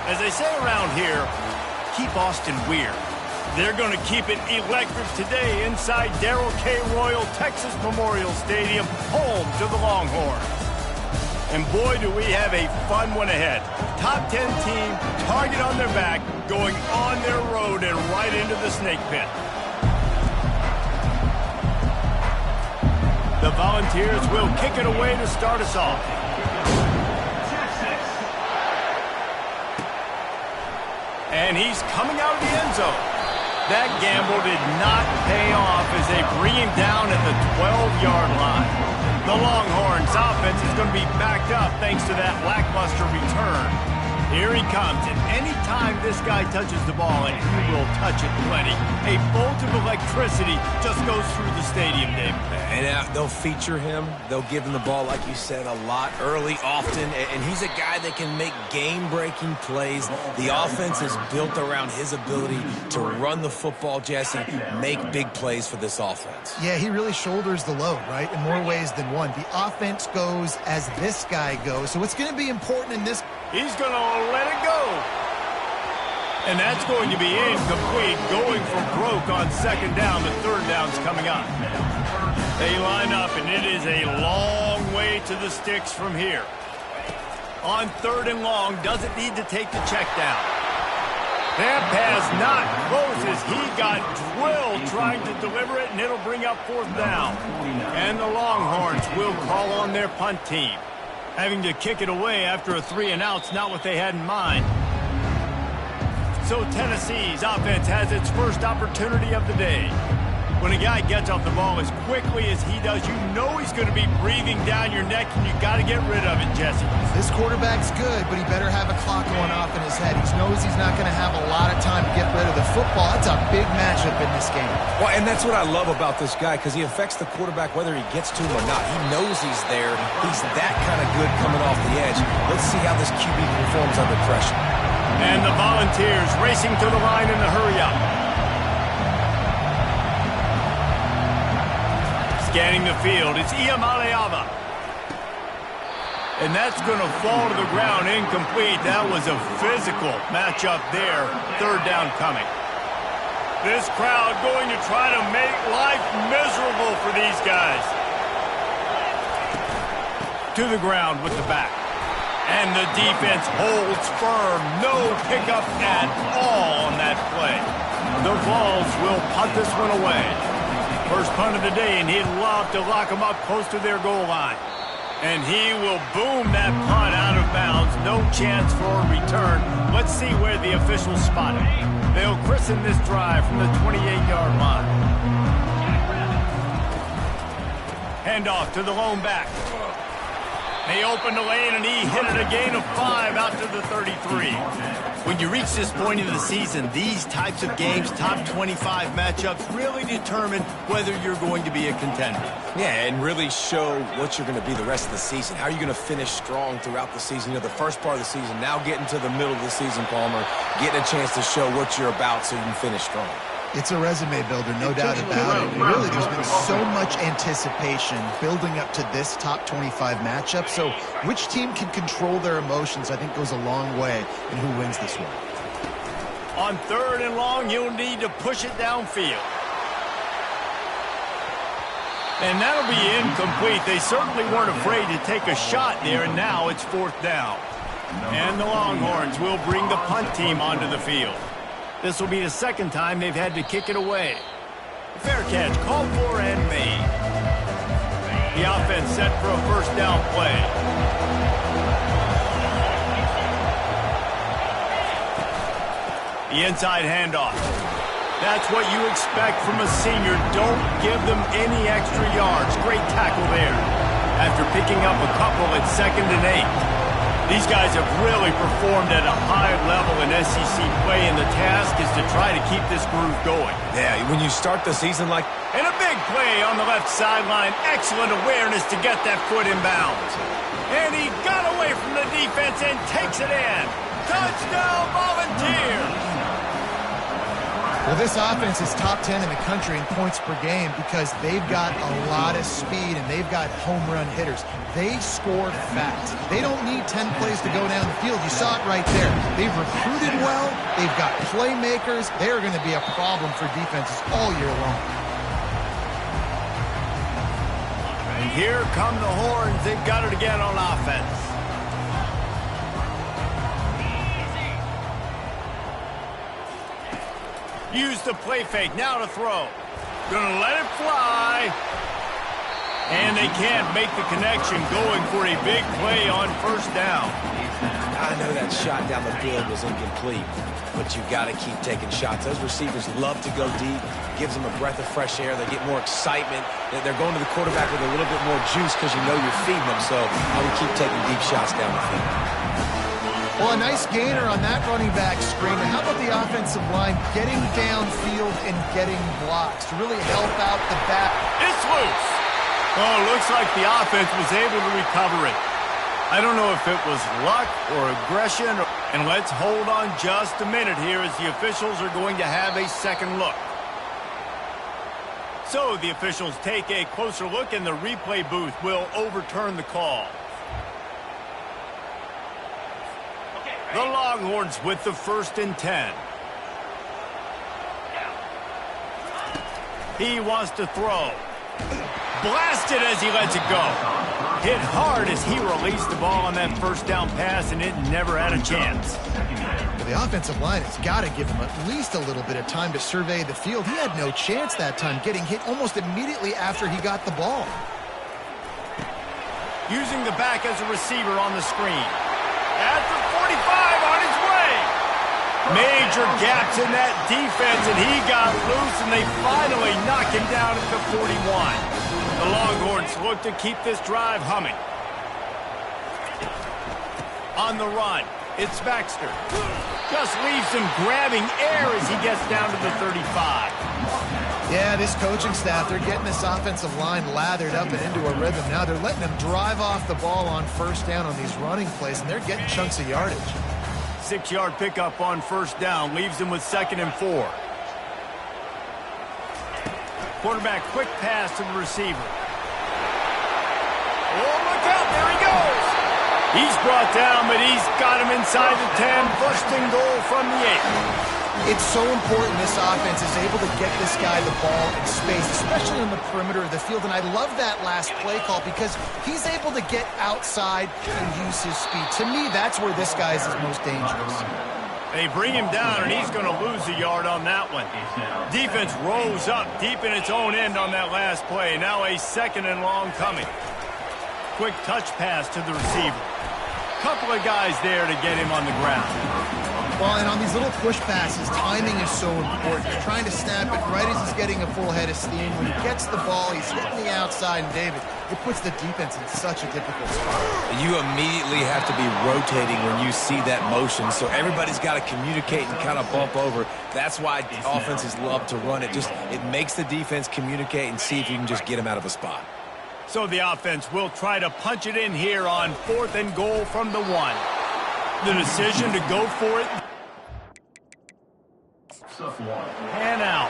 As they say around here, keep Austin weird. They're going to keep it electric today inside Darrell K. Royal Texas Memorial Stadium, home to the Longhorns. And boy, do we have a fun one ahead. Top 10 team, target on their back, going on their road and right into the snake pit. The Volunteers will kick it away to start us off. And he's coming out of the end zone. That gamble did not pay off as they bring him down at the 12-yard line. The Longhorns offense is going to be backed up thanks to that lackluster return. Here he comes, and anytime this guy touches the ball, and he will touch it plenty, a bolt of electricity just goes through the stadium, David. And they'll feature him. They'll give him the ball, like you said, a lot, early, often. And he's a guy that can make game-breaking plays. The offense is built around his ability to run the football, Jesse, make big plays for this offense. Yeah, he really shoulders the load, right, in more ways than one. The offense goes as this guy goes, so it's going to be important in this. He's going to let it go. And that's going to be incomplete, going for broke on second down. The third down's coming up. They line up, and it is a long way to the sticks from here. On third and long, doesn't need to take the check down. That pass not close as he got drilled trying to deliver it, and it'll bring up fourth down. And the Longhorns will call on their punt team. Having to kick it away after a 3-and-out's not what they had in mind. So Tennessee's offense has its first opportunity of the day. When a guy gets off the ball as quickly as he does, you know he's going to be breathing down your neck, and you got to get rid of it, Jesse. This quarterback's good, but he better have a clock going off in his head. He knows he's not going to have a lot of time to get rid of the football. That's a big matchup in this game. Well, and that's what I love about this guy, because he affects the quarterback whether he gets to him or not. He knows he's there. He's that kind of good coming off the edge. Let's see how this QB performs under pressure. And the Volunteers racing to the line in the hurry-up. Scanning the field, it's Iamaleava. And that's going to fall to the ground incomplete. That was a physical matchup there. Third down coming. This crowd going to try to make life miserable for these guys. To the ground with the back. And the defense holds firm. No pickup at all on that play. The Vols will punt this one away. First punt of the day, and he'd love to lock them up close to their goal line. And he will boom that punt out of bounds. No chance for a return. Let's see where the officials spot it. They'll christen this drive from the 28-yard line. Handoff to the lone back. They opened the lane, and he hit it a gain of 5 out to the 33. When you reach this point in the season, these types of games, top 25 matchups, really determine whether you're going to be a contender. Yeah, and really show what you're going to be the rest of the season. How are you going to finish strong throughout the season? You know, the first part of the season, now getting to the middle of the season, Palmer, getting a chance to show what you're about so you can finish strong. It's a resume builder, no doubt about it. And really, there's been so much anticipation building up to this top 25 matchup. So which team can control their emotions, I think, goes a long way in who wins this one. On third and long, you'll need to push it downfield. And that'll be incomplete. They certainly weren't afraid to take a shot there, and now it's fourth down. And the Longhorns will bring the punt team onto the field. This will be the second time they've had to kick it away. Fair catch, called for and made. The offense set for a first down play. The inside handoff. That's what you expect from a senior. Don't give them any extra yards. Great tackle there. After picking up a couple at 2nd and 8. These guys have really performed at a high level in SEC play, and the task is to try to keep this groove going. Yeah, when you start the season like... And a big play on the left sideline. Excellent awareness to get that foot in bounds. And he got away from the defense and takes it in. Touchdown, Volunteers! Well, this offense is top 10 in the country in points per game because they've got a lot of speed and they've got home run hitters. They score fast. They don't need 10 plays to go down the field. You saw it right there. They've recruited well. They've got playmakers. They are going to be a problem for defenses all year long. And here come the horns. They've got it again on offense. Use the play fake, now to throw. Gonna let it fly. And they can't make the connection, going for a big play on first down. I know that shot down the field was incomplete, but you got to keep taking shots. Those receivers love to go deep. Gives them a breath of fresh air. They get more excitement. They're going to the quarterback with a little bit more juice because you know you're feeding them. So I would keep taking deep shots down the field. Well, a nice gainer on that running back screen. And how about the offensive line getting downfield and getting blocks to really help out the back? It's loose. Oh, looks like the offense was able to recover it. I don't know if it was luck or aggression. And let's hold on just a minute here as the officials are going to have a second look. So the officials take a closer look and the replay booth will overturn the call. The Longhorns with the 1st and 10. He wants to throw. Blasted as he lets it go. Hit hard as he released the ball on that first down pass, and it never had a chance. The offensive line has got to give him at least a little bit of time to survey the field. He had no chance that time, getting hit almost immediately after he got the ball. Using the back as a receiver on the screen. At the 45, on his way. Major gaps in that defense, and he got loose, and they finally knock him down at the 41. The Longhorns look to keep this drive humming. On the run, it's Baxter. Just leaves him grabbing air as he gets down to the 35. Yeah, this coaching staff, they're getting this offensive line lathered up and into a rhythm. Now they're letting them drive off the ball on first down on these running plays, and they're getting chunks of yardage. 6-yard pickup on first down leaves him with 2nd and 4. Quarterback quick pass to the receiver. Oh, look out, there he goes. He's brought down, but he's got him inside the 10, 1st and goal from the 8. It's so important this offense is able to get this guy the ball in space, especially on the perimeter of the field. And I love that last play call because he's able to get outside and use his speed. To me, that's where this guy is his most dangerous. They bring him down, and he's going to lose a yard on that one. Defense rose up deep in its own end on that last play. Now a 2nd and long coming. Quick touch pass to the receiver. Couple of guys there to get him on the ground. Well, and on these little push passes, timing is so important. You're trying to snap it right as he's getting a full head of steam. When he gets the ball, he's hitting the outside, and David, it puts the defense in such a difficult spot. You immediately have to be rotating when you see that motion, so everybody's got to communicate and kind of bump over. That's why offenses love to run it. It makes the defense communicate and see if you can just get him out of a spot. So the offense will try to punch it in here on 4th and goal from the 1. The decision to go for it. And out.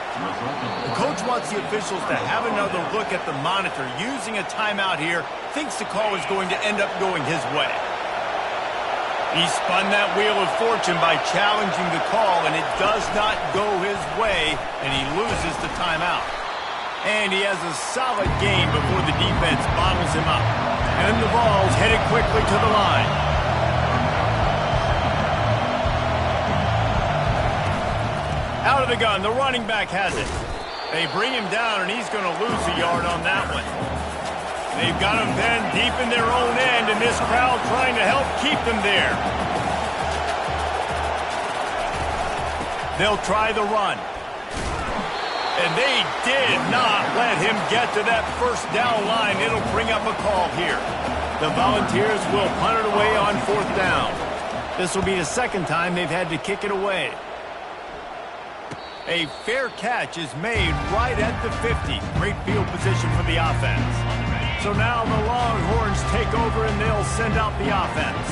The coach wants the officials to have another look at the monitor. Using a timeout here, thinks the call is going to end up going his way. He spun that wheel of fortune by challenging the call, and it does not go his way, and he loses the timeout. And he has a solid game before the defense bottles him up. And the ball's headed quickly to the line. Out of the gun, the running back has it. They bring him down, and he's going to lose a yard on that one. They've got him then deep in their own end, and this crowd trying to help keep them there. They'll try the run. And they did not let him get to that first down line. It'll bring up a call here. The Volunteers will punt it away on 4th down. This will be the 2nd time they've had to kick it away. A fair catch is made right at the 50. Great field position for the offense. So now the Longhorns take over, and they'll send out the offense.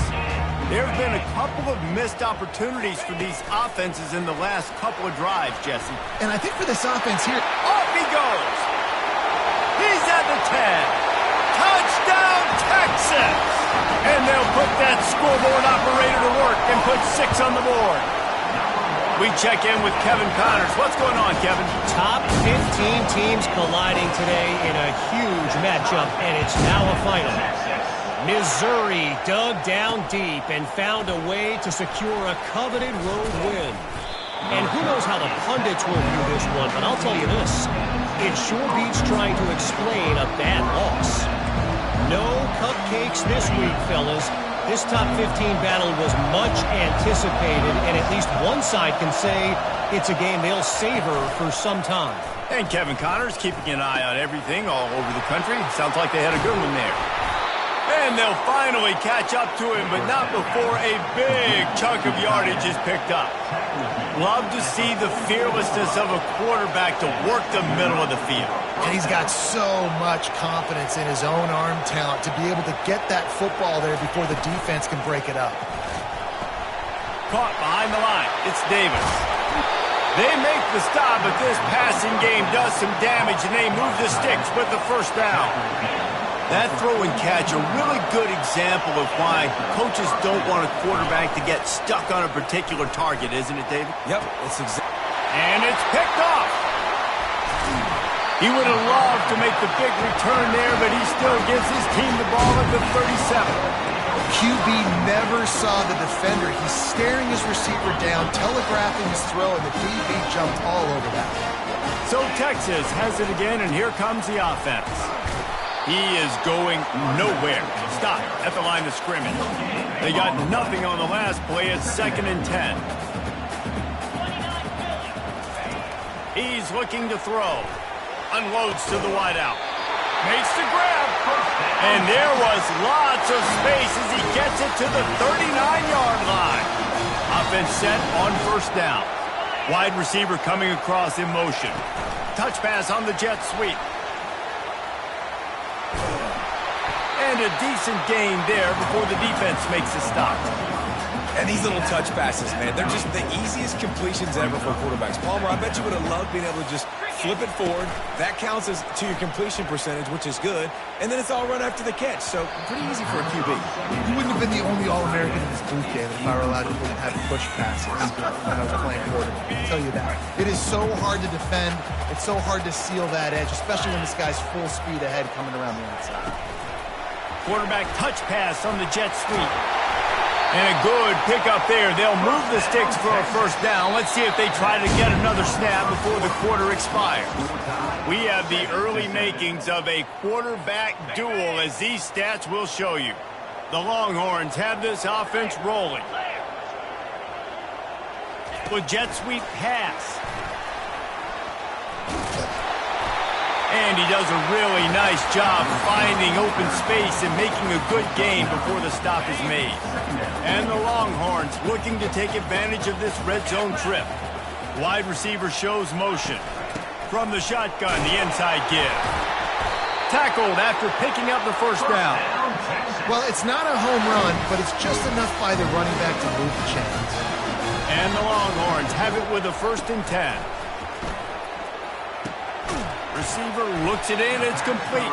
There have been a couple of missed opportunities for these offenses in the last couple of drives, Jesse. And I think for this offense here... Off he goes! He's at the 10. Touchdown, Texas! And they'll put that scoreboard operator to work and put 6 on the board. We check in with Kevin Connors. What's going on, Kevin? Top 15 teams colliding today in a huge matchup, and it's now a final. Missouri dug down deep and found a way to secure a coveted road win. And who knows how the pundits will view this one, but I'll tell you this. It sure beats trying to explain a bad loss. No cupcakes this week, fellas. This top 15 battle was much anticipated, and at least one side can say it's a game they'll savor for some time. And Kevin Connors keeping an eye on everything all over the country. Sounds like they had a good one there. And they'll finally catch up to him, but not before a big chunk of yardage is picked up. Love to see the fearlessness of a quarterback to work the middle of the field. And he's got so much confidence in his own arm talent to be able to get that football there before the defense can break it up. Caught behind the line. It's Davis. They make the stop, but this passing game does some damage, and they move the sticks with the first down. That throw and catch, a really good example of why coaches don't want a quarterback to get stuck on a particular target, isn't it, David? Yep, it's exactly. And it's picked off. He would have loved to make the big return there, but he still gives his team the ball at the 37. QB never saw the defender. He's staring his receiver down, telegraphing his throw, and the DB jumped all over that. So Texas has it again, and here comes the offense. He is going nowhere. Stop at the line of scrimmage. They got nothing on the last play. It's 2nd and 10. He's looking to throw. Unloads to the wideout. Makes the grab. And there was lots of space as he gets it to the 39-yard line. Offense set on first down. Wide receiver coming across in motion. Touch pass on the jet sweep. And a decent gain there before the defense makes a stop. And these little touch passes, man, they're just the easiest completions ever for quarterbacks. Palmer, I bet you would have loved being able to just flip it forward. That counts as to your completion percentage, which is good. And then it's all right after the catch, so pretty easy for a QB. You wouldn't have been the only All-American in this booth, David, if I were allowed to have push passes when I was playing quarterback. I'll tell you that. It is so hard to defend. It's so hard to seal that edge, especially when this guy's full speed ahead coming around the outside. Quarterback touch pass on the jet sweep. And a good pickup there. They'll move the sticks for a first down. Let's see if they try to get another snap before the quarter expires. We have the early makings of a quarterback duel, as these stats will show you. The Longhorns have this offense rolling. With jet sweep pass. And he does a really nice job finding open space and making a good gain before the stop is made. And the Longhorns looking to take advantage of this red zone trip. Wide receiver shows motion. From the shotgun, the inside give. Tackled after picking up the first down. Well, it's not a home run, but it's just enough by the running back to move the chains. And the Longhorns have it with a 1st and 10. Receiver looks it in, it's complete.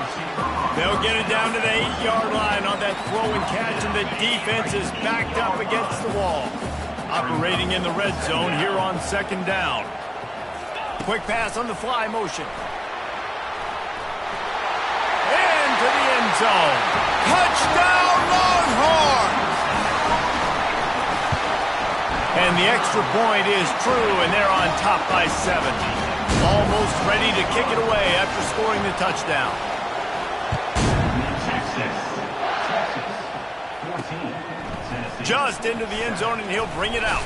They'll get it down to the 8-yard line on that throw and catch, and the defense is backed up against the wall. Operating in the red zone here on 2nd down. Quick pass on the fly motion. Into the end zone. Touchdown, Longhorns! And the extra point is true, and they're on top by 7. Almost ready to kick it away after scoring the touchdown. Just into the end zone, and he'll bring it out.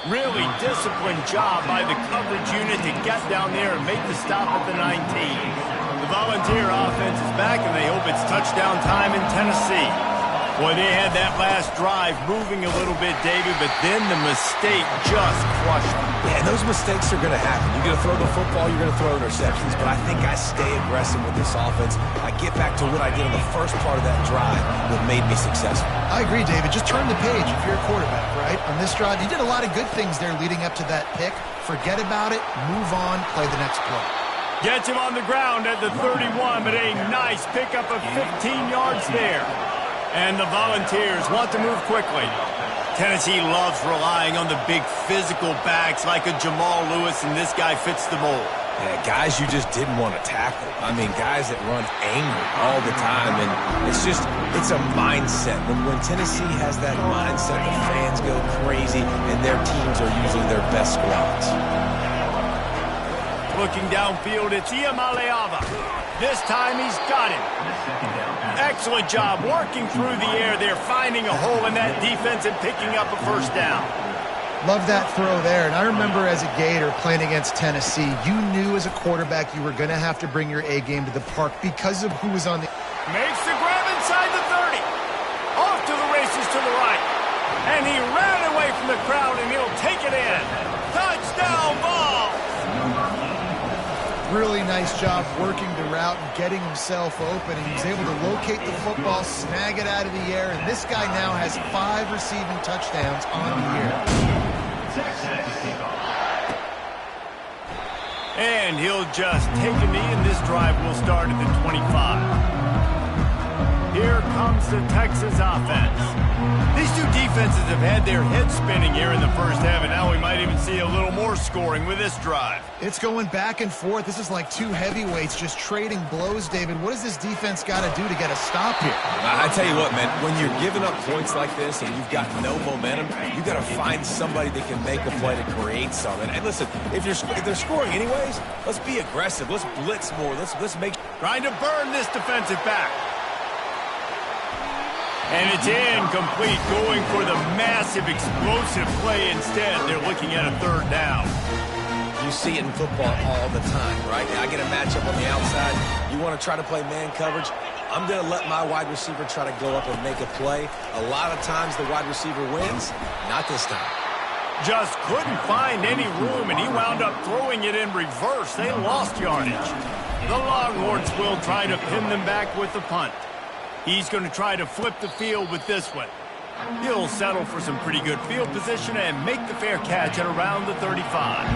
Really disciplined job by the coverage unit to get down there and make the stop at the 19. The Volunteer offense is back, and they hope it's touchdown time in Tennessee. Well, they had that last drive moving a little bit, David, but then the mistake just crushed them. Yeah, and those mistakes are going to happen. You're going to throw the football, you're going to throw interceptions, but I think I stay aggressive with this offense. I get back to what I did on the first part of that drive that made me successful. I agree, David. Just turn the page if you're a quarterback, right? On this drive, you did a lot of good things there leading up to that pick. Forget about it, move on, play the next play. Gets him on the ground at the 31, but a nice pickup of 15 yards there. And the Volunteers want to move quickly. Tennessee loves relying on the big physical backs like a Jamal Lewis, and this guy fits the mold. Yeah, guys you just didn't want to tackle. I mean, guys that run angry all the time, and it's a mindset. When Tennessee has that mindset, the fans go crazy, and their teams are usually their best squads. Looking downfield, it's Iamaleava. This time he's got him. Excellent job working through the air there, finding a hole in that defense and picking up a first down. Love that throw there. And I remember as a Gator playing against Tennessee, you knew as a quarterback you were going to have to bring your A game to the park because of who was on the... Makes the grab inside the 30. Off to the races to the right. And he ran away from the crowd, and he'll take it in. Touchdown ball! Really nice job working the route and getting himself open, and he was able to locate the football, snag it out of the air, and this guy now has 5 receiving touchdowns on the year. And he'll just take a knee, and this drive will start at the 25. Here comes the Texas offense. These two defenses have had their heads spinning here in the first half, and now we might even see a little more scoring with this drive. It's going back and forth. This is like two heavyweights just trading blows, David. What does this defense got to do to get a stop here? I tell you what, man, when you're giving up points like this and you've got no momentum, you got to find somebody that can make a play to create something. And listen, if they're scoring anyways, let's be aggressive. Let's blitz more. Let's make... Trying to burn this defensive back. And it's incomplete, going for the massive, explosive play instead. They're looking at a third down. You see it in football all the time, right? I get a matchup on the outside. You want to try to play man coverage? I'm going to let my wide receiver try to go up and make a play. A lot of times the wide receiver wins. Not this time. Just couldn't find any room, and he wound up throwing it in reverse. They lost yardage. The Longhorns will try to pin them back with the punt. He's going to try to flip the field with this one. He'll settle for some pretty good field position and make the fair catch at around the 35.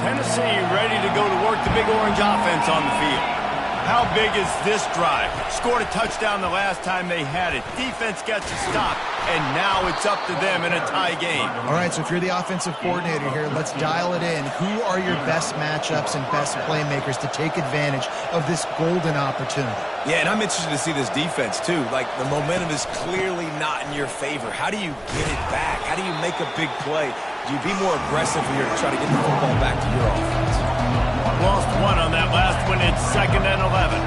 Tennessee ready to go to work the Big Orange offense on the field. How big is this drive? Scored a touchdown the last time they had it. Defense gets a stop, and now it's up to them in a tie game. All right, so if you're the offensive coordinator here, let's dial it in. Who are your best matchups and best playmakers to take advantage of this golden opportunity? Yeah, and I'm interested to see this defense, too. Like, the momentum is clearly not in your favor. How do you get it back? How do you make a big play? Do you be more aggressive here to try to get the football back to your offense? Lost one on that last one. It's 2nd and 11.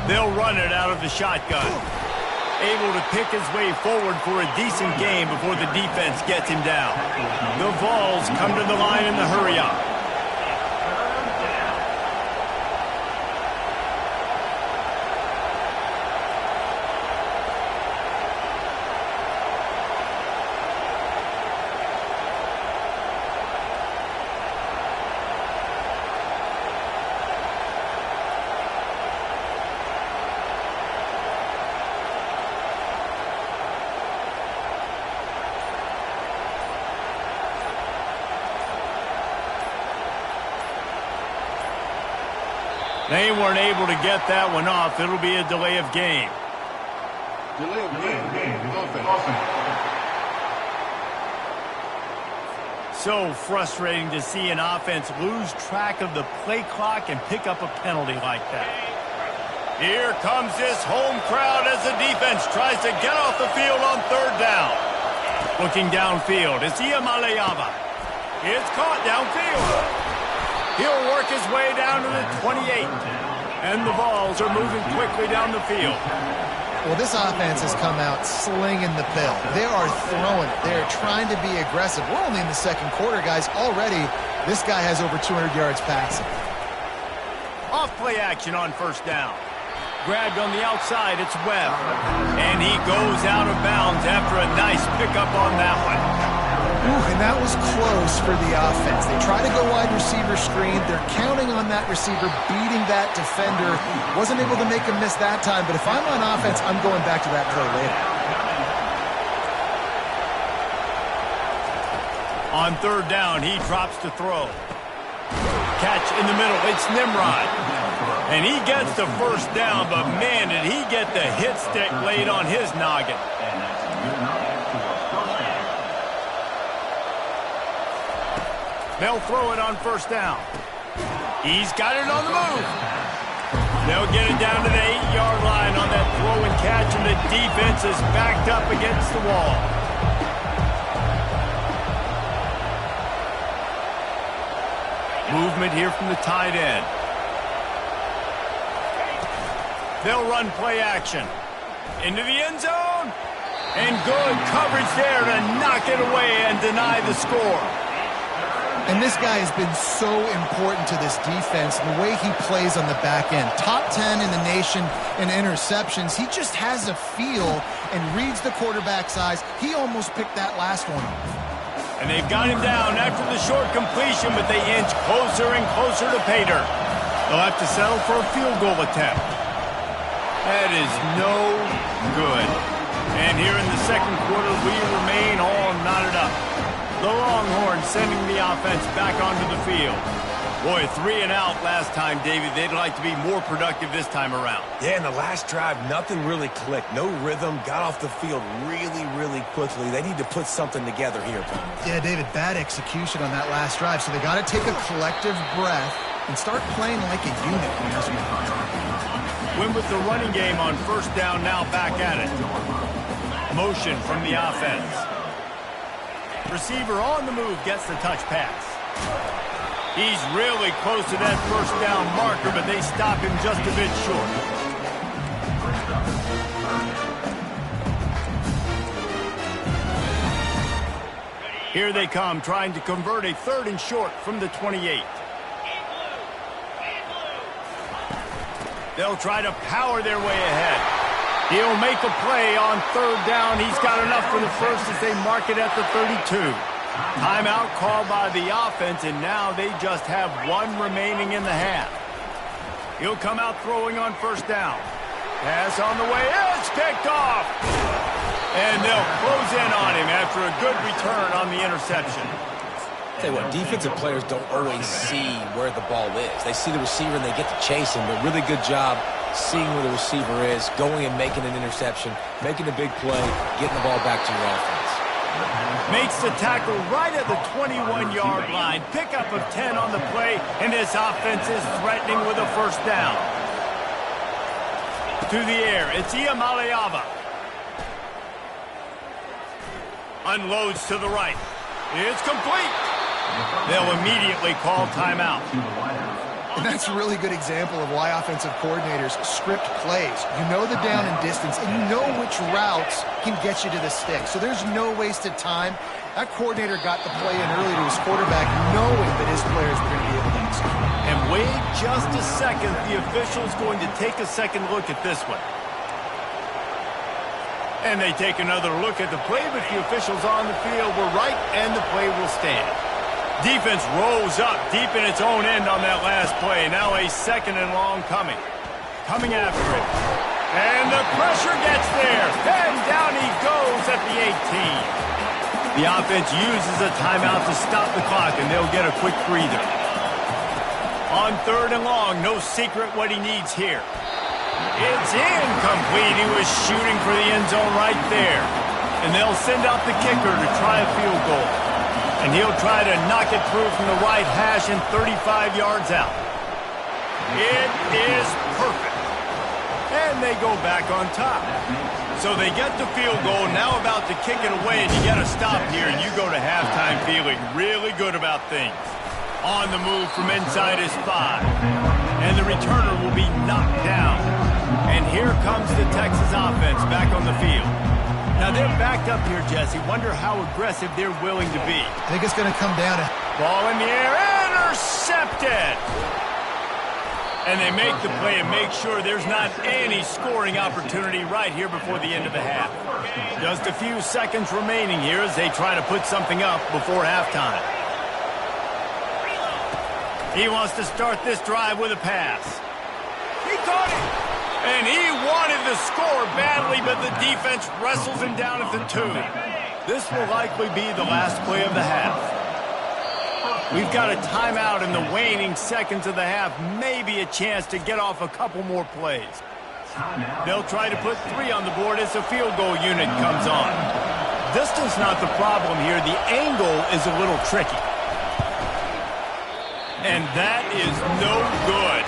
They'll run it out of the shotgun. Able to pick his way forward for a decent game before the defense gets him down. The Vols come to the line in the hurry-up. They weren't able to get that one off. It'll be a delay of game. Delay of game. Offense. So frustrating to see an offense lose track of the play clock and pick up a penalty like that. Here comes this home crowd as the defense tries to get off the field on 3rd down. Looking downfield, it's Iamaleava. It's caught downfield. He'll work his way down to the 28. And the Vols are moving quickly down the field. Well, this offense has come out slinging the pill. They are throwing it. They're trying to be aggressive. We're only in the 2nd quarter, guys. Already, this guy has over 200 yards passing. Off play action on first down. Grabbed on the outside, it's Webb. And he goes out of bounds after a nice pickup on that one. Ooh, and that was close for the offense. They try to go wide receiver screen. They're counting on that receiver beating that defender. Wasn't able to make him miss that time, but if I'm on offense, I'm going back to that play later. On third down, he drops to throw. Catch in the middle, it's Nimrod. And he gets the first down, but man, did he get the hit stick laid on his noggin. They'll throw it on first down. He's got it on the move. They'll get it down to the 8-yard line on that throw and catch, and the defense is backed up against the wall. Movement here from the tight end. They'll run play action. Into the end zone. And good coverage there to knock it away and deny the score. And this guy has been so important to this defense and the way he plays on the back end. Top 10 in the nation in interceptions. He just has a feel and reads the quarterback's eyes. He almost picked that last one off. And they've got him down after the short completion, but they inch closer and closer to pay dirt. They'll have to settle for a field goal attempt. That is no good. And here in the second quarter, we remain all knotted up. The Longhorns sending the offense back onto the field. Boy, 3 and out last time, David. They'd like to be more productive this time around. Yeah, in the last drive, nothing really clicked. No rhythm, got off the field really quickly. They need to put something together here, Tom. Yeah, David, bad execution on that last drive. So they got to take a collective breath and start playing like a unit from this one. Win with the running game on first down, now back at it. Motion from the offense. Receiver on the move gets the touch pass. He's really close to that first down marker, but they stop him just a bit short. Here they come, trying to convert a 3rd and short from the 28. They'll try to power their way ahead. He'll make a play on 3rd down. He's got enough for the first as they mark it at the 32. Timeout called by the offense, and now they just have 1 remaining in the half. He'll come out throwing on first down. Pass on the way. It's picked off. And they'll close in on him after a good return on the interception. Tell you what, defensive players don't always see where the ball is. They see the receiver and they get to chase him, but really good job seeing where the receiver is, going and making an interception, making a big play, getting the ball back to your offense. Makes the tackle right at the 21-yard line. Pickup of 10 on the play, and this offense is threatening with a first down. To the air, it's Iamaleava. Unloads to the right. It's complete. They'll immediately call timeout. And that's a really good example of why offensive coordinators script plays. You know the down and distance, and you know which routes can get you to the stick. So there's no wasted time. That coordinator got the play in early to his quarterback, knowing that his players were going to be able to execute. And wait just a second. The official's going to take a second look at this one. And they take another look at the play, but the officials on the field were right, and the play will stand. Defense rose up deep in its own end on that last play. Now a 2nd and long coming. Coming after it. And the pressure gets there. And down he goes at the 18. The offense uses a timeout to stop the clock, and they'll get a quick breather. On 3rd and long, no secret what he needs here. It's incomplete. He was shooting for the end zone right there. And they'll send out the kicker to try a field goal. And he'll try to knock it through from the right hash and 35 yards out. It is perfect. And they go back on top. So they get the field goal, now about to kick it away, and you got to stop here, and you go to halftime feeling really good about things. On the move from inside his 5. And the returner will be knocked down. And here comes the Texas offense back on the field. Now they're backed up here, Jesse. Wonder how aggressive they're willing to be. I think it's going to come down to... Ball in the air, intercepted! And they make the play and make sure there's not any scoring opportunity right here before the end of the half. Just a few seconds remaining here as they try to put something up before halftime. He wants to start this drive with a pass. He caught it! And he wanted the score badly, but the defense wrestles him down at the 2. This will likely be the last play of the half. We've got a timeout in the waning seconds of the half, maybe a chance to get off a couple more plays. They'll try to put 3 on the board as the field goal unit comes on. Distance not the problem here. The angle is a little tricky. And that is no good.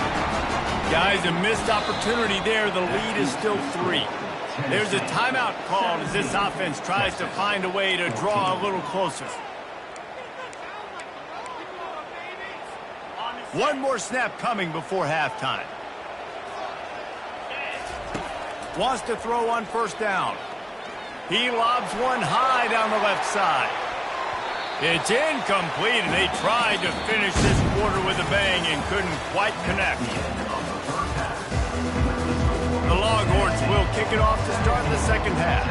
Guys, a missed opportunity there. The lead is still 3. There's a timeout called as this offense tries to find a way to draw a little closer. One more snap coming before halftime. Wants to throw on first down. He lobs one high down the left side. It's incomplete, and they tried to finish this quarter with a bang and couldn't quite connect. The Longhorns will kick it off to start the second half.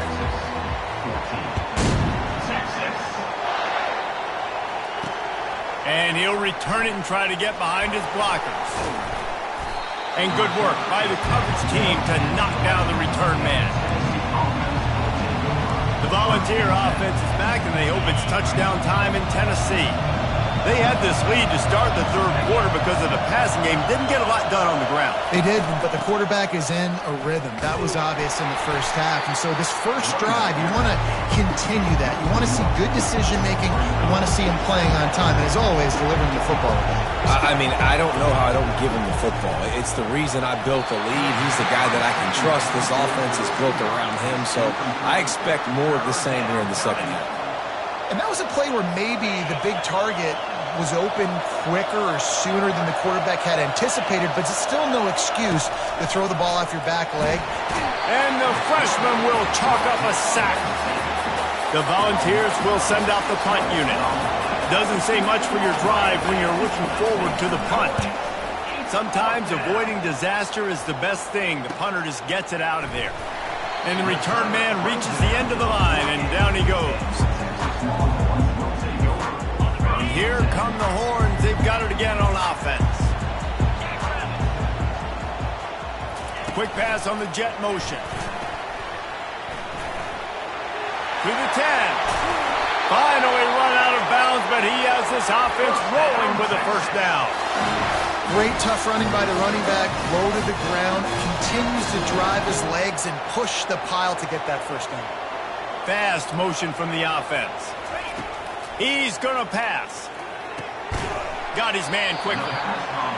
And he'll return it and try to get behind his blockers. And good work by the coverage team to knock down the return man. The Volunteer offense is back, and they hope it's touchdown time in Tennessee. They had this lead to start the third quarter because of the passing game. Didn't get a lot done on the ground. They did, but the quarterback is in a rhythm. That was obvious in the first half. And so this first drive, you want to continue that. You want to see good decision-making. You want to see him playing on time. And as always, delivering the football. I mean, I don't know how I don't give him the football. It's the reason I built the lead. He's the guy that I can trust. This offense is built around him. So I expect more of the same here in the second half. And that was a play where maybe the big target was open quicker or sooner than the quarterback had anticipated, but it's still no excuse to throw the ball off your back leg. And the freshman will chalk up a sack. The Volunteers will send out the punt unit. Doesn't say much for your drive when you're looking forward to the punt. Sometimes avoiding disaster is the best thing. The punter just gets it out of there. And the return man reaches the end of the line, and down he goes. Here come the Horns. They've got it again on offense. Quick pass on the jet motion. To the 10. Finally run out of bounds, but he has this offense rolling with a first down. Great tough running by the running back. Low to the ground. Continues to drive his legs and push the pile to get that first down. Fast motion from the offense. He's going to pass. Got his man quickly.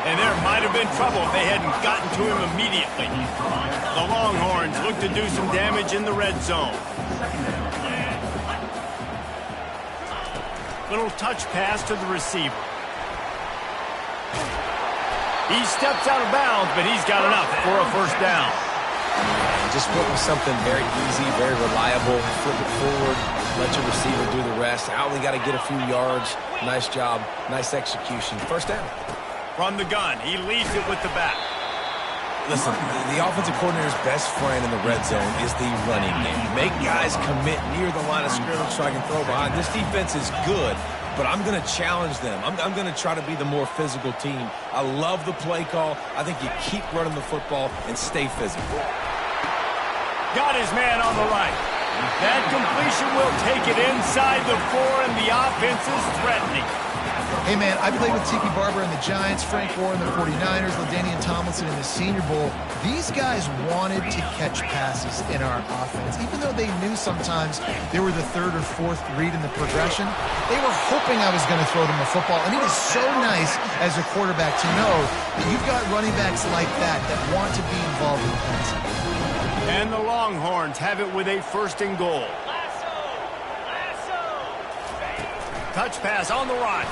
And there might have been trouble if they hadn't gotten to him immediately. The Longhorns look to do some damage in the red zone. Little touch pass to the receiver. He steps out of bounds, but he's got enough for a first down. Just put with something very easy, very reliable. Flip it forward. Let your receiver do the rest. I only got to get a few yards. Nice job. Nice execution. First down. From the gun, he leads it with the back. Listen, the offensive coordinator's best friend in the red zone is the running game. Make guys commit near the line of scrimmage so I can throw behind. This defense is good, but I'm going to challenge them. I'm going to try to be the more physical team. I love the play call. I think you keep running the football and stay physical. Got his man on the right. That completion will take it inside the 4, and the offense is threatening. Hey, man, I played with Tiki Barber and the Giants, Frank Gore and the 49ers, LaDainian Tomlinson in the Senior Bowl. These guys wanted to catch passes in our offense. Even though they knew sometimes they were the third or fourth read in the progression, they were hoping I was going to throw them a football. And it is so nice as a quarterback to know that you've got running backs like that want to be involved in the passing. And the Longhorns have it with a first and goal. Touch pass on the right.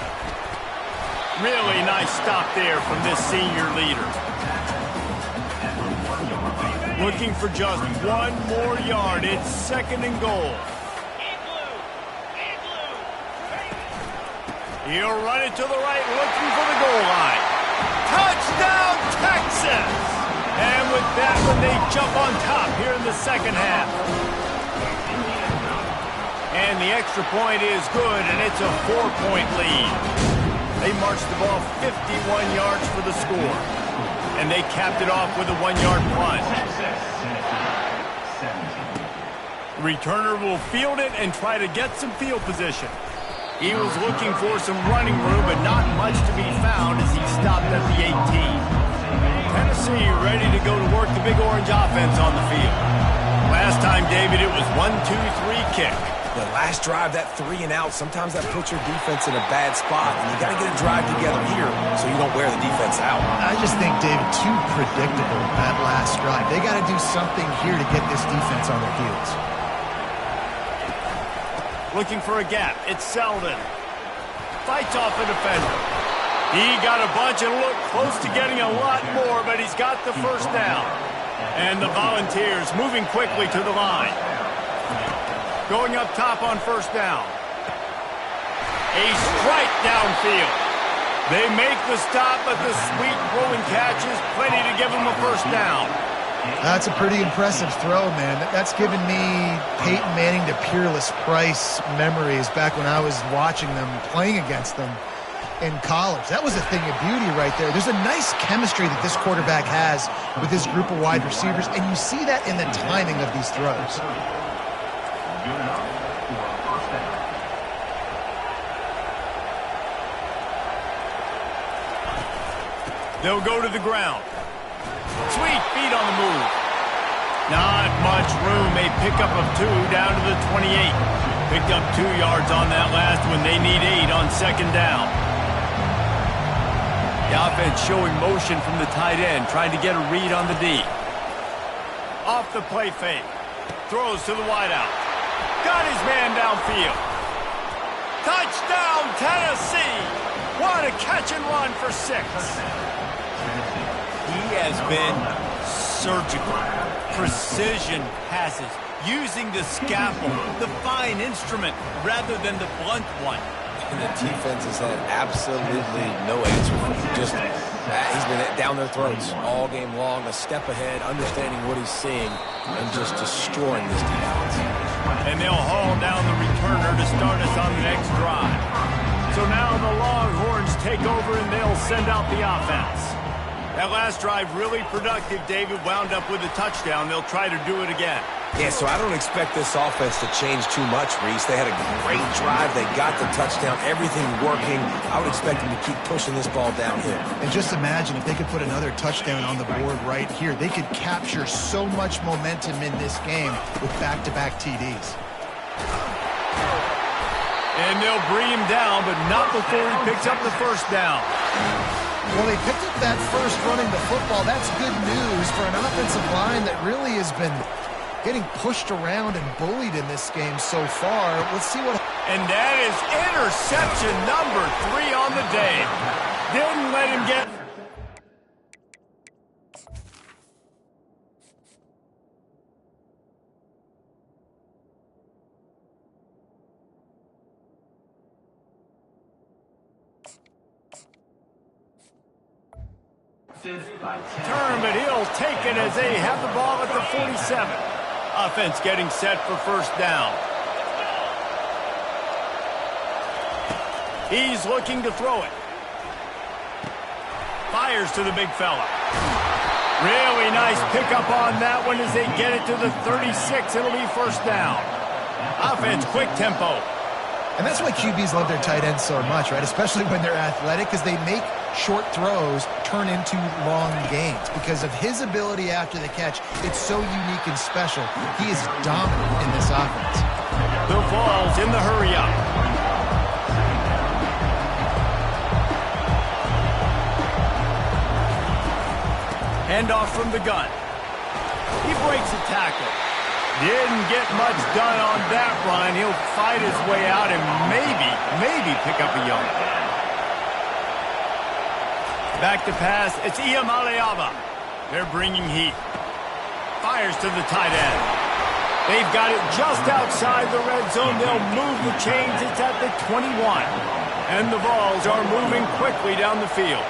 Really nice stop there from this senior leader. Looking for just one more yard. It's second and goal. He'll run it to the right, looking for the goal line. Touchdown, Texas! And with that one, they jump on top here in the second half. And the extra point is good, and it's a 4-point lead. They marched the ball 51 yards for the score. And they capped it off with a 1-yard punt. Returner will field it and try to get some field position. He was looking for some running room, but not much to be found as he stopped at the 18. Tennessee ready to go to work the Big Orange offense on the field. Last time, David, it was 1-2-3 kick. The last drive, that 3 and out, sometimes that puts your defense in a bad spot, and you got to get a drive together here so you don't wear the defense out. I just think, David, too predictable that last drive. They got to do something here to get this defense on their heels. Looking for a gap. It's Selden. Fights off a defender. He got a bunch and looked close to getting a lot more, but he's got the first down. And the Volunteers moving quickly to the line. Going up top on first down. A strike downfield. They make the stop, but the sweet rolling catch is plenty to give them a first down. That's a pretty impressive throw, man. That's given me Peyton Manning to Peerless Price memories back when I was watching them, playing against them in college. That was a thing of beauty right there. There's a nice chemistry that this quarterback has with his group of wide receivers, and you see that in the timing of these throws. They'll go to the ground. Sweet feet on the move. Not much room. A pickup of 2 down to the 28. Picked up 2 yards on that last one. They need 8 on second down. The offense showing motion from the tight end, trying to get a read on the D. Off the play fake. Throws to the wideout. Got his man downfield. Touchdown, Tennessee! What a catch and run for 6. He has been surgical. Precision passes. Using the scalpel, the fine instrument, rather than the blunt one. And the defense has had absolutely no answer for him. Just, he's been down their throats all game long, a step ahead, understanding what he's seeing, and just destroying this defense. And they'll haul down the returner to start us on the next drive. So now the Longhorns take over and they'll send out the offense. That last drive really productive. David wound up with a touchdown. They'll try to do it again. Yeah, so I don't expect this offense to change too much, Reese. They had a great drive. They got the touchdown. Everything working. I would expect them to keep pushing this ball downhill. And just imagine if they could put another touchdown on the board right here. They could capture so much momentum in this game with back-to-back TDs. And they'll bring him down, but not before he picks up the first down. Well, they picked up that first running the football. That's good news for an offensive line that really has been getting pushed around and bullied in this game so far. Let's see what... And that is interception number 3 on the day. Didn't let him get... Turn, but he'll take it as they have the ball at the 47. Offense getting set for first down. He's looking to throw it. Fires to the big fella. Really nice pickup on that one as they get it to the 36. It'll be first down. Offense, quick tempo. And that's why QBs love their tight ends so much, right? Especially when they're athletic, because they make short throws turn into long gains. Because of his ability after the catch, it's so unique and special. He is dominant in this offense. The Vols in the hurry-up. Handoff from the gun. He breaks a tackle. Didn't get much done on that run. He'll fight his way out and maybe pick up a yard. Back to pass. It's Iamaleava. They're bringing heat. Fires to the tight end. They've got it just outside the red zone. They'll move the chains. It's at the 21. And the Vols are moving quickly down the field.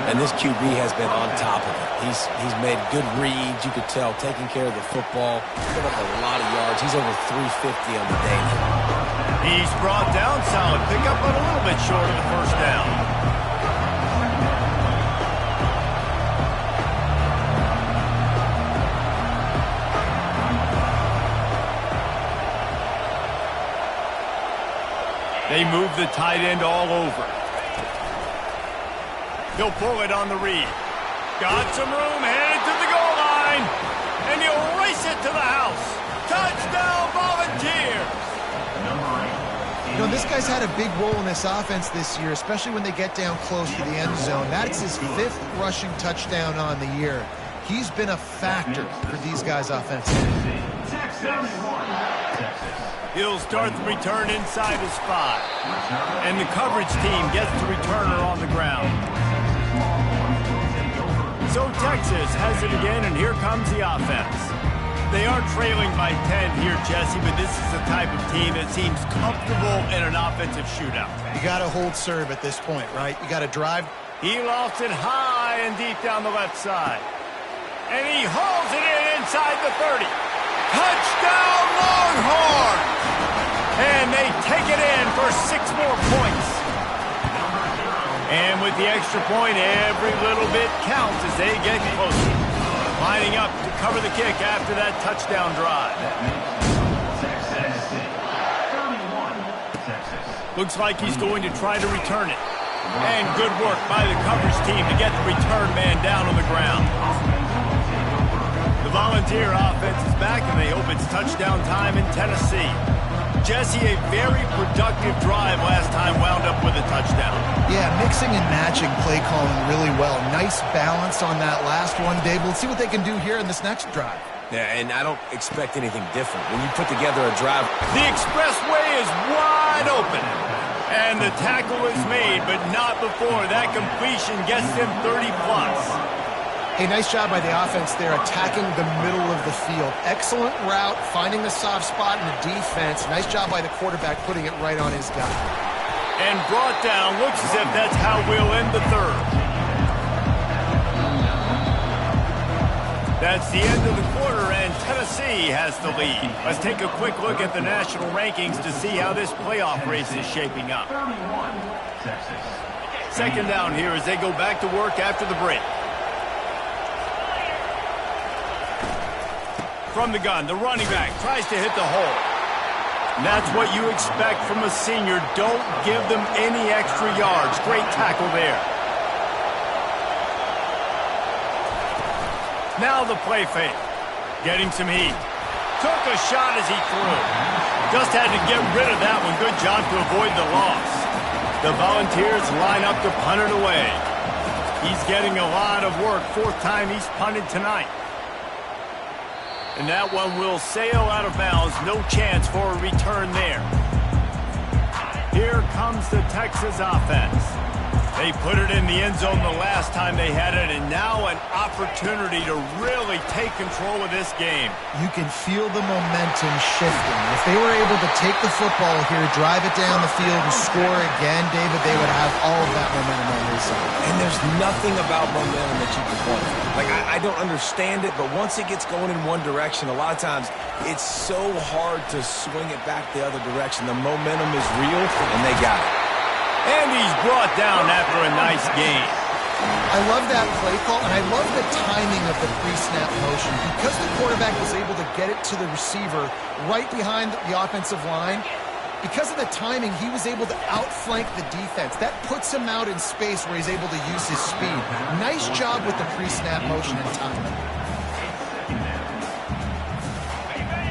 And this QB has been on top of it. He's made good reads, you could tell, taking care of the football, put up a lot of yards. He's over 350 on the day now. He's brought down solid. Pick up a little bit short of the first down. They move the tight end all over. He'll pull it on the read. Got some room, headed to the goal line. And he'll race it to the house. Touchdown, Volunteers! You know, this guy's had a big role in this offense this year, especially when they get down close to the end zone. That's his 5th rushing touchdown on the year. He's been a factor for these guys offensively. He'll start the return inside his 5. And the coverage team gets the returner on the ground. So Texas has it again, and here comes the offense. They are trailing by 10 here, Jesse, but this is the type of team that seems comfortable in an offensive shootout. You got to hold serve at this point, right? You got to drive. He lofts it high and deep down the left side. And he hauls it in inside the 30. Touchdown, Longhorns! And they take it in for 6 more points. And with the extra point, every little bit counts as they get closer. Lining up to cover the kick after that touchdown drive. Looks like he's going to try to return it. And good work by the coverage team to get the return man down on the ground. The Volunteer offense is back, and they hope it's touchdown time in Tennessee. Jesse, a very productive drive last time wound up with a touchdown. Yeah, mixing and matching play calling really well. Nice balance on that last one, Dave. We'll see what they can do here in this next drive. Yeah, and I don't expect anything different. When you put together a drive, the expressway is wide open. And the tackle is made, but not before that completion gets them 30-plus. Hey, nice job by the offense there, attacking the middle of the field. Excellent route, finding the soft spot in the defense. Nice job by the quarterback putting it right on his guy. And brought down. Looks as if that's how we'll end the third. That's the end of the quarter, and Tennessee has the lead. Let's take a quick look at the national rankings to see how this playoff race is shaping up. Second down here as they go back to work after the break. From the gun, the running back tries to hit the hole. And that's what you expect from a senior. Don't give them any extra yards. Great tackle there. Now the play fake. Getting some heat. Took a shot as he threw. Just had to get rid of that one. Good job to avoid the loss. The Volunteers line up to punt it away. He's getting a lot of work. 4th time he's punted tonight. And that one will sail out of bounds. No chance for a return there. Here comes the Texas offense. They put it in the end zone the last time they had it, and now an opportunity to really take control of this game. You can feel the momentum shifting. If they were able to take the football here, drive it down the field, and score again, David, they would have all of that momentum on their side. And there's nothing about momentum that you can point. Like, I don't understand it, but once it gets going in one direction, a lot of times it's so hard to swing it back the other direction. The momentum is real, and they got it. And he's brought down after a nice gain. I love that play call, and I love the timing of the pre-snap motion. Because the quarterback was able to get it to the receiver right behind the offensive line, because of the timing, he was able to outflank the defense. That puts him out in space where he's able to use his speed. Nice job with the pre-snap motion and timing.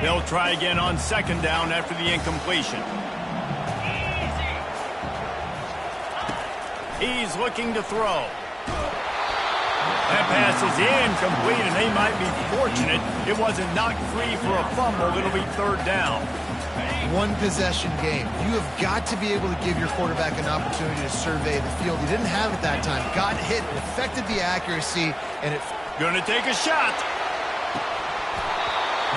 They'll try again on 2nd down after the incompletion. He's looking to throw. That pass is incomplete, and they might be fortunate it wasn't knocked free for a fumble. It'll be 3rd down. One possession game. You have got to be able to give your quarterback an opportunity to survey the field. He didn't have it that time. Got hit, it affected the accuracy, and it... Gonna take a shot.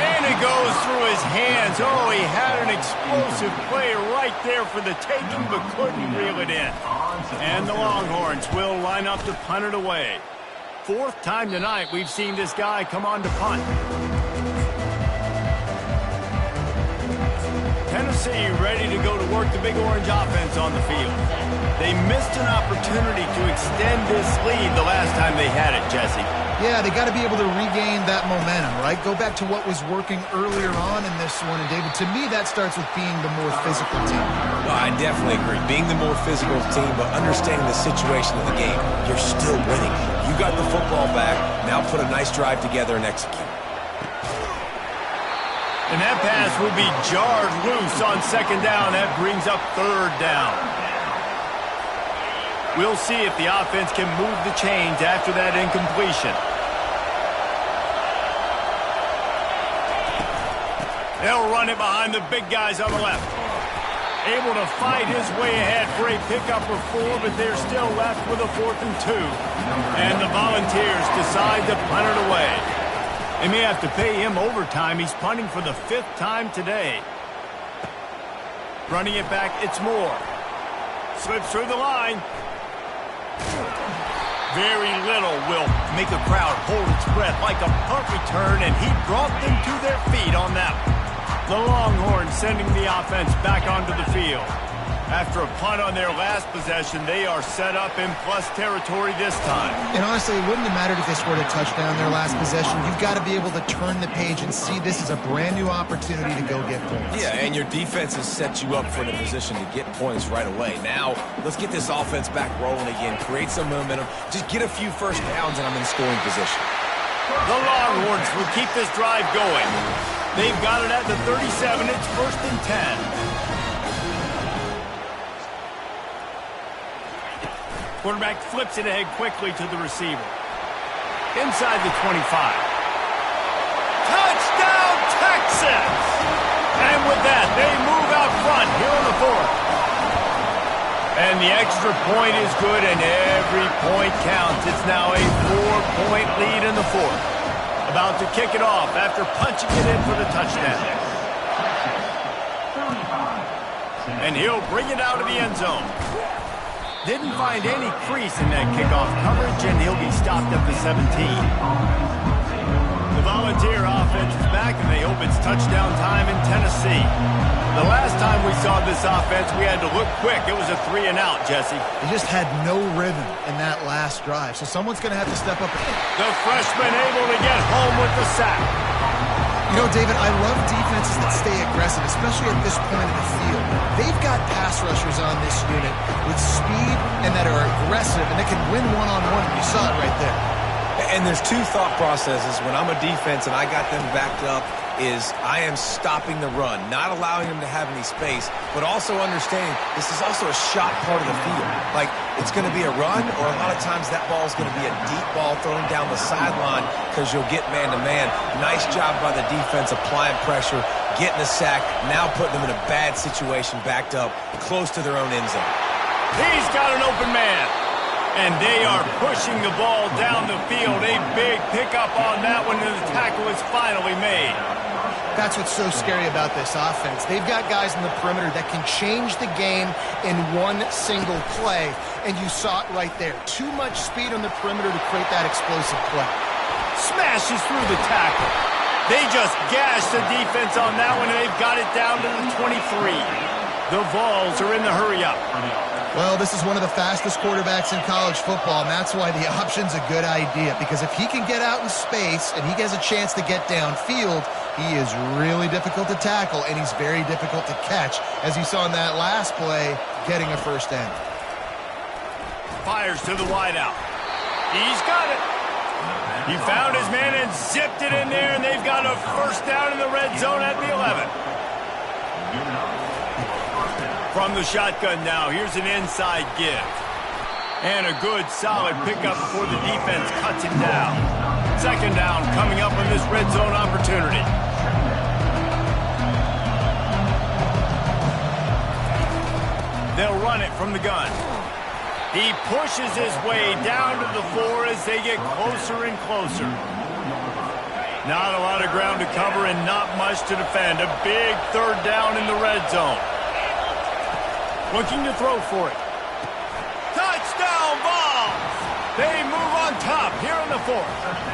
And it goes through his hands. Oh, he had an explosive play right there for the taking, but couldn't reel it in. And the Longhorns will line up to punt it away. Fourth time tonight we've seen this guy come on to punt. Tennessee ready to go to work the Big Orange offense on the field. They missed an opportunity to extend this lead the last time they had it, Jesse. Yeah, they got to be able to regain that momentum, right? Go back to what was working earlier on in this one. And, David, to me, that starts with being the more physical team. No, I definitely agree. Being the more physical team, but understanding the situation of the game, you're still winning. You got the football back. Now put a nice drive together and execute. And that pass will be jarred loose on second down. That brings up third down. We'll see if the offense can move the chains after that incompletion. They'll run it behind the big guys on the left. Able to fight his way ahead for a pickup of 4, but they're still left with a 4th and 2. And the Volunteers decide to punt it away. They may have to pay him overtime. He's punting for the 5th time today. Running it back, it's Moore. Slips through the line. Very little will make a crowd hold its breath like a punt return, and he brought them to their feet on that one. The Longhorns sending the offense back onto the field. After a punt on their last possession, they are set up in plus territory this time. And honestly, it wouldn't have mattered if they scored a touchdown their last possession. You've got to be able to turn the page and see this as a brand new opportunity to go get points. Yeah, and your defense has set you up for the position to get points right away. Now, let's get this offense back rolling again, create some momentum, just get a few first downs, and I'm in scoring position. The Longhorns will keep this drive going. They've got it at the 37. It's 1st and 10. Quarterback flips it ahead quickly to the receiver. Inside the 25. Touchdown, Texas! And with that, they move out front here on the 4th. And the extra point is good, and every point counts. It's now a 4-point lead in the 4th. About to kick it off after punching it in for the touchdown. And he'll bring it out of the end zone. Didn't find any crease in that kickoff coverage, and he'll be stopped at the 17. The Volunteer offense is back, and they hope it's touchdown time in Tennessee. The last time we saw this offense, we had to look quick. It was a 3-and-out, Jesse. They just had no rhythm in that last drive, so someone's going to have to step up. The freshman able to get home with the sack. You know, David, I love defenses that stay aggressive, especially at this point in the field. They've got pass rushers on this unit with speed and that are aggressive, and they can win one-on-one. You saw it right there. And there's two thought processes when I'm a defense and I got them backed up is I am stopping the run, not allowing them to have any space, but also understanding this is also a shot part of the field. Like, it's going to be a run, or a lot of times that ball is going to be a deep ball thrown down the sideline because you'll get man-to-man. Nice job by the defense applying pressure, getting a sack, now putting them in a bad situation backed up close to their own end zone. He's got an open man. And they are pushing the ball down the field. A big pickup on that one, and the tackle is finally made. That's what's so scary about this offense. They've got guys in the perimeter that can change the game in one single play, and you saw it right there. Too much speed on the perimeter to create that explosive play. Smashes through the tackle. They just gashed the defense on that one, and they've got it down to the 23. The Vols are in the hurry-up. Well, this is one of the fastest quarterbacks in college football, and that's why the option's a good idea, because if he can get out in space and he has a chance to get downfield, he is really difficult to tackle, and he's very difficult to catch, as you saw in that last play, getting a first down. Fires to the wideout. He's got it. He found his man and zipped it in there, and they've got a first down in the red zone at the 11. From the shotgun now, here's an inside give. And a good, solid pickup before the defense cuts him down. Second down coming up on this red zone opportunity. They'll run it from the gun. He pushes his way down to the 4 as they get closer and closer. Not a lot of ground to cover and not much to defend. A big third down in the red zone. Looking to throw for it. Touchdown ball! They move on top here in the fourth.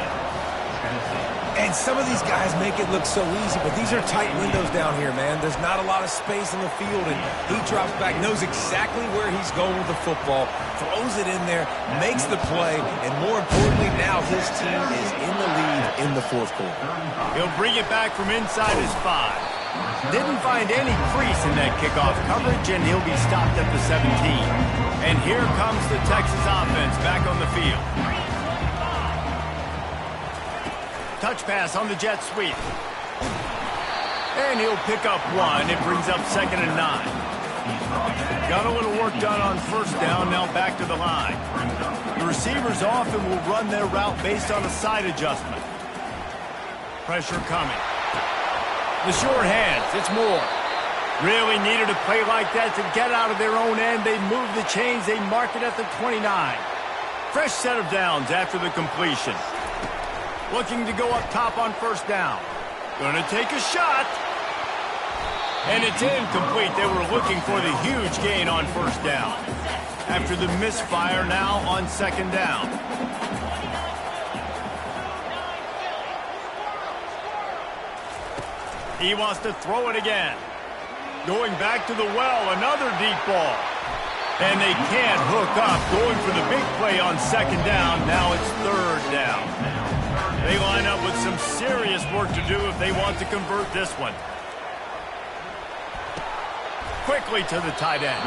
And some of these guys make it look so easy, but these are tight windows down here, man. There's not a lot of space in the field, and he drops back, knows exactly where he's going with the football, throws it in there, makes the play, and more importantly, now his team is in the lead in the fourth quarter. He'll bring it back from inside his 5. Didn't find any crease in that kickoff coverage, and he'll be stopped at the 17. And here comes the Texas offense back on the field. Touch pass on the jet sweep. And he'll pick up 1. It brings up 2nd and 9. Got a little work done on first down, now back to the line. The receivers often will run their route based on a side adjustment. Pressure coming. The short hands, it's Moore. Really needed a play like that to get out of their own end. They move the chains, they mark it at the 29. Fresh set of downs after the completion. Looking to go up top on first down. Gonna take a shot. And it's incomplete. They were looking for the huge gain on first down. After the misfire now on 2nd down. He wants to throw it again. Going back to the well, another deep ball. And they can't hook up. Going for the big play on 2nd down. Now it's 3rd down. They line up with some serious work to do if they want to convert this one. Quickly to the tight end.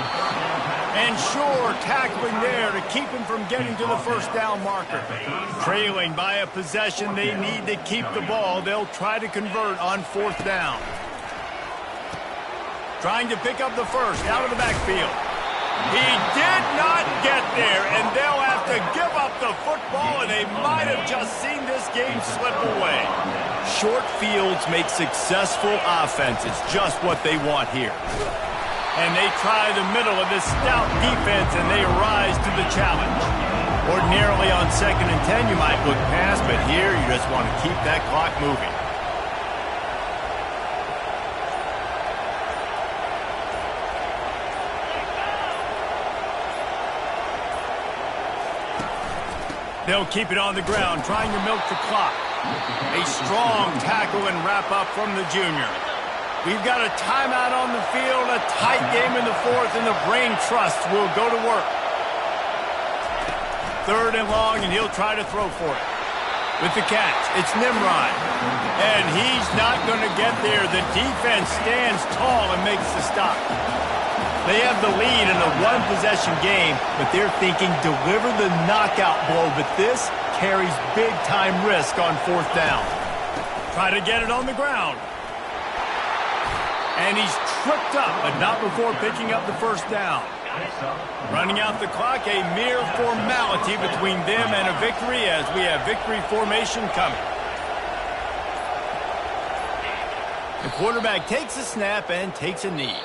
And sure, tackling there to keep him from getting to the first down marker. Trailing by a possession, they need to keep the ball. They'll try to convert on 4th down. Trying to pick up the first out of the backfield. He did not get there, and they'll have to give up the football, and they might have just seen this game slip away. Short fields make successful offenses, just what they want here. And they try the middle of this stout defense, and they rise to the challenge. Ordinarily on 2nd and 10, you might look past, but here you just want to keep that clock moving. They'll keep it on the ground, trying to milk the clock. A strong tackle and wrap up from the junior. We've got a timeout on the field, a tight game in the 4th, and the brain trust will go to work. 3rd and long, and he'll try to throw for it. With the catch, it's Nimrod. And he's not going to get there. The defense stands tall and makes the stop. They have the lead in a one-possession game, but they're thinking deliver the knockout blow, but this carries big-time risk on 4th down. Try to get it on the ground. And he's tripped up, but not before picking up the first down. Running out the clock, a mere formality between them and a victory as we have victory formation coming. The quarterback takes a snap and takes a knee.